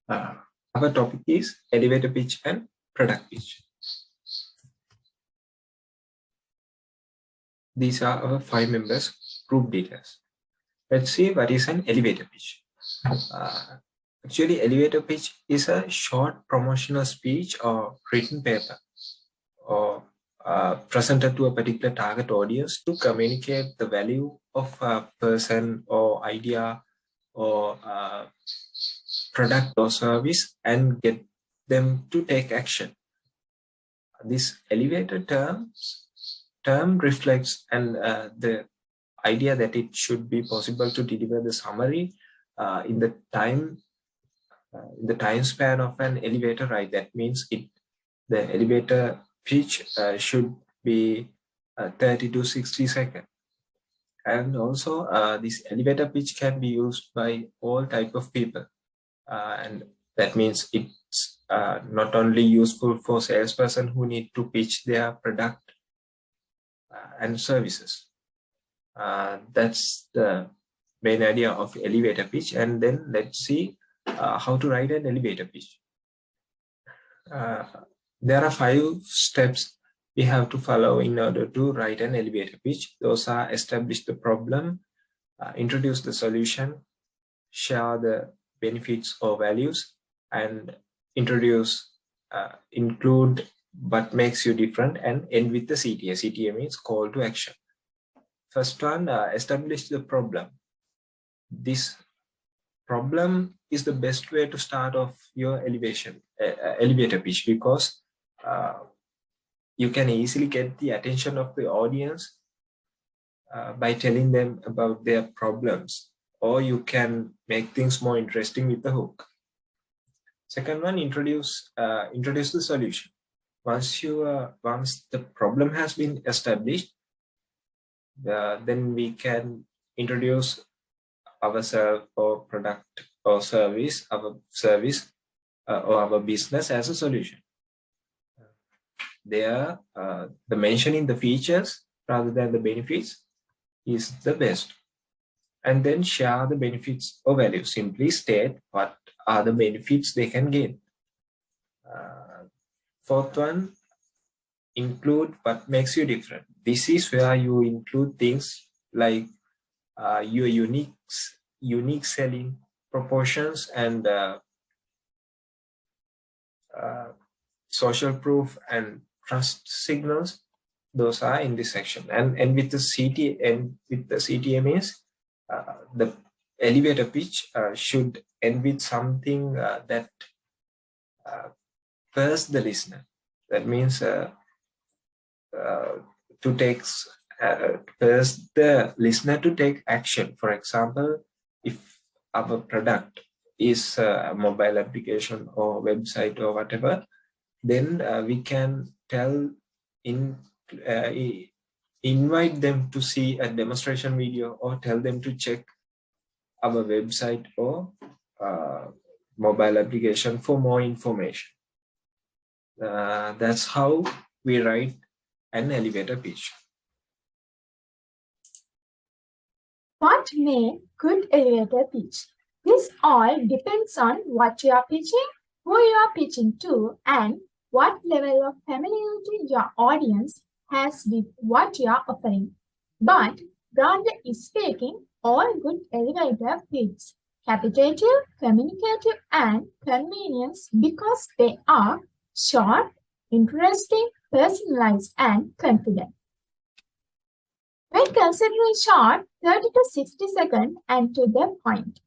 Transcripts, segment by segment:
Uh, our topic is elevator pitch and product pitch. These are our 5 members group details. Let's see what is an elevator pitch. Actually, elevator pitch is a short promotional speech or written paper or presented to a particular target audience to communicate the value of a person or idea or product or service and get them to take action. This elevator term reflects and the idea that it should be possible to deliver the summary in the time span of an elevator ride. That means the elevator pitch should be 30 to 60 seconds. And also this elevator pitch can be used by all type of people. And that means it's not only useful for salesperson who need to pitch their product and services. That's the main idea of elevator pitch. And then let's see how to write an elevator pitch. There are 5 steps we have to follow in order to write an elevator pitch. Those are: establish the problem, introduce the solution, share the benefits or values, and include what makes you different, and end with the CTA. CTA means call to action. First one, establish the problem. This problem is the best way to start off your elevator pitch, because you can easily get the attention of the audience by telling them about their problems, or you can make things more interesting with the hook. Second one, introduce the solution. Once the problem has been established, then we can introduce ourselves or product or service, or our business as a solution. There, the mentioning the features rather than the benefits is the best. And then share the benefits or value. Simply state what are the benefits they can gain. Fourth one, include what makes you different. This is where you include things like your unique selling proportions and social proof and trust signals. Those are in this section. And with the CTA means the elevator pitch should end with something that first the listener. That means first the listener to take action. For example, if our product is a mobile application or website or whatever, then we can invite them to see a demonstration video, or tell them to check our website or mobile application for more information. That's how we write an elevator pitch. What makes good elevator pitch? This all depends on what you are pitching, who you are pitching to, and what level of familiarity your audience has with what you are offering. But broadly speaking, all good elevator pitches capitative, communicative, and convenience because they are short, interesting, personalized, and confident. When considering short, 30 to 60 seconds and to the point.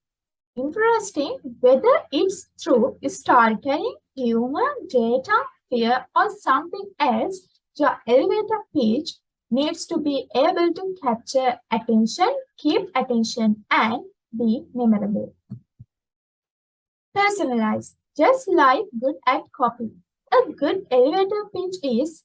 Interesting, whether it's through storytelling, humor, data, fear, or something else, your elevator pitch needs to be able to capture attention, keep attention, and be memorable. Personalized, just like good at copy. A good elevator pitch is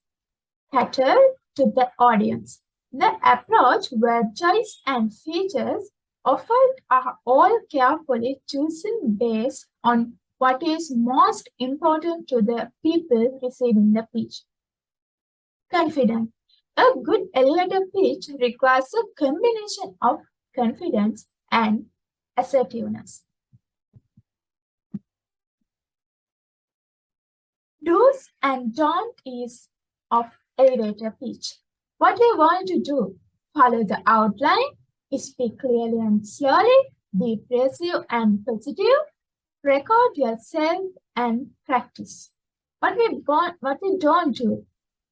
catered to the audience. The approach, word choice, and features offered are all carefully chosen based on what is most important to the people receiving the pitch. Confidence. A good elevator pitch requires a combination of confidence and assertiveness. Do's and don'ts of elevator pitch. What we want to do: follow the outline, speak clearly and slowly, be passive and positive, record yourself and practice. What we don't do: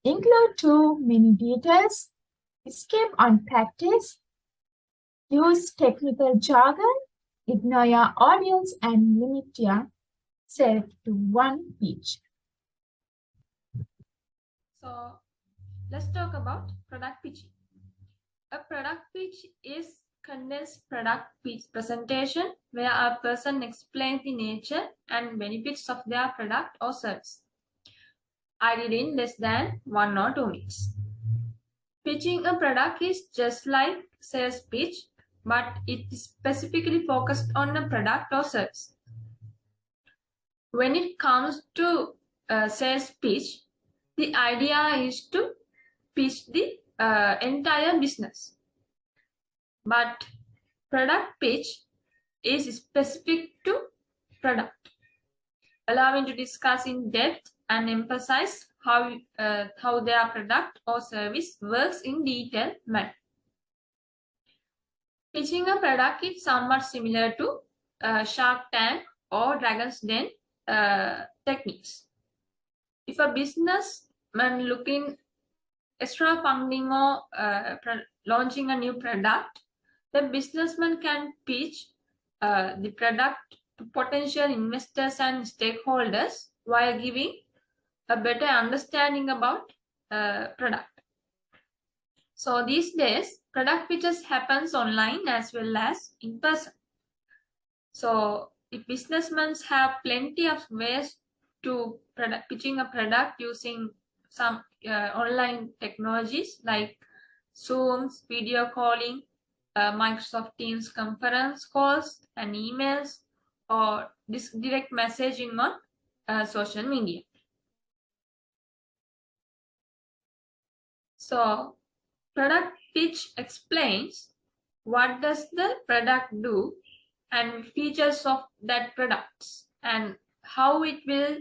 include too many details, skip on practice, use technical jargon, ignore your audience, and limit yourself to one pitch. So let's talk about product pitching. A product pitch is condensed product pitch presentation where a person explains the nature and benefits of their product or service. I did in less than 1 or 2 minutes. Pitching a product is just like sales pitch, but it is specifically focused on a product or service. When it comes to sales pitch, the idea is to pitch the entire business. But product pitch is specific to product. Allow me to discuss in depth and emphasize how their product or service works in detail manner. Pitching a product is somewhat similar to Shark Tank or Dragon's Den techniques. If a businessman looking extra funding or launching a new product, the businessman can pitch the product to potential investors and stakeholders while giving a better understanding about product. So these days, product pitches happens online as well as in person. So if businessmen have plenty of ways to pitching a product using some online technologies like Zooms, video calling, Microsoft Teams conference calls and emails, or direct messaging on social media. So product pitch explains what does the product do and features of that products and how it will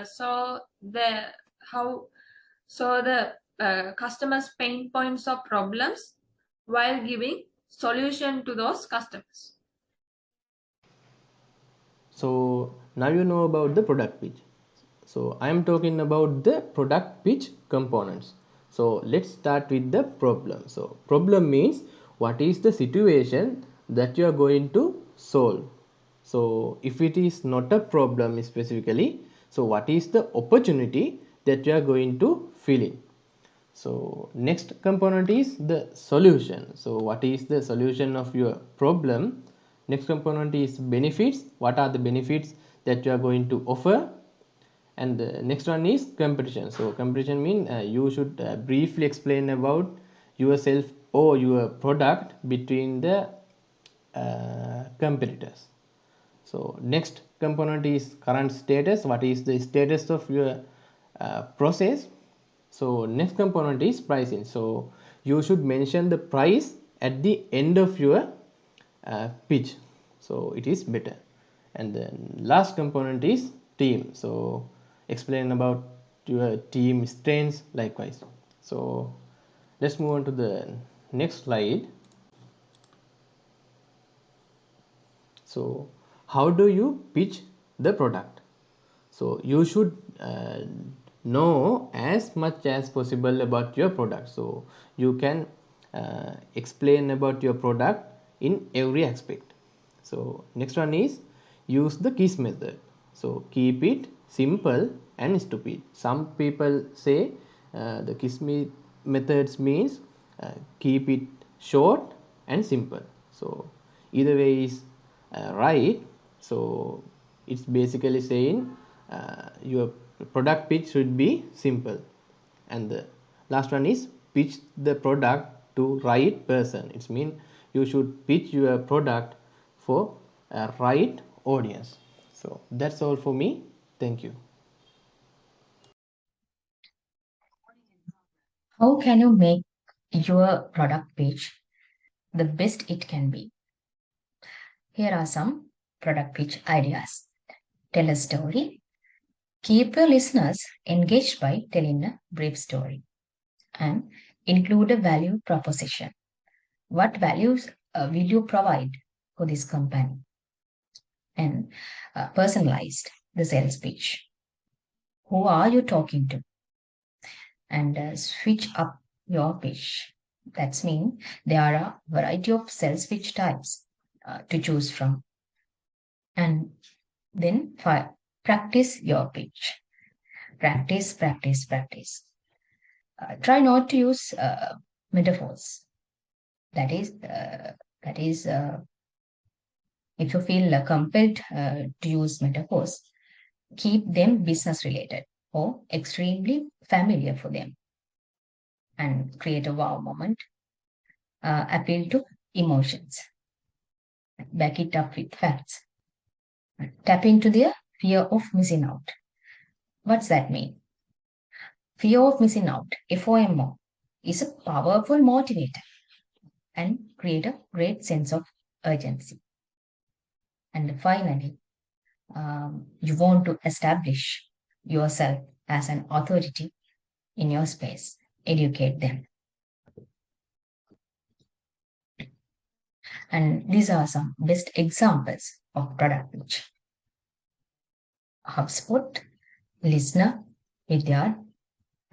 solve the customers' pain points or problems while giving solution to those customers. So now you know about the product pitch. So I am talking about the product pitch components. So let's start with the problem. So problem means what is the situation that you are going to solve. So if it is not a problem specifically, so what is the opportunity that you are going to fill in. So next component is the solution. So what is the solution of your problem. Next component is benefits. What are the benefits that you are going to offer. And the next one is competition. So competition means you should briefly explain about yourself or your product between the competitors. So next component is current status. What is the status of your process. So next component is pricing. So you should mention the price at the end of your pitch, so it is better. And then last component is team. So explain about your team strengths likewise. So let's move on to the next slide. So how do you pitch the product? So you should know as much as possible about your product, so you can explain about your product in every aspect. So next one is use the KISS method. So keep it simple and stupid. Some people say the KISS methods means keep it short and simple. So either way is right. So it's basically saying your product pitch should be simple. And the last one is pitch the product to right person. It means you should pitch your product for a right audience. So that's all for me. Thank you. How can you make your product pitch the best it can be? Here are some product pitch ideas. Tell a story, Keep your listeners engaged by telling a brief story and include a value proposition. What values will you provide for this company? And personalized the sales pitch. Who are you talking to? And switch up your pitch. That's mean there are a variety of sales pitch types to choose from. And then practice your pitch. Practice, practice, practice. Try not to use metaphors. That is, if you feel compelled to use metaphors, keep them business related or extremely familiar for them, and create a wow moment. Appeal to emotions. Back it up with facts. Tap into their fear of missing out. What's that mean? Fear of missing out, FOMO, is a powerful motivator and create a great sense of urgency. And finally, you want to establish yourself as an authority in your space. Educate them. And these are some best examples of product pitch. HubSpot, Listener, Vidyard,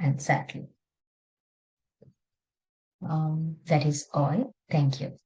and Satly. That is all. Thank you.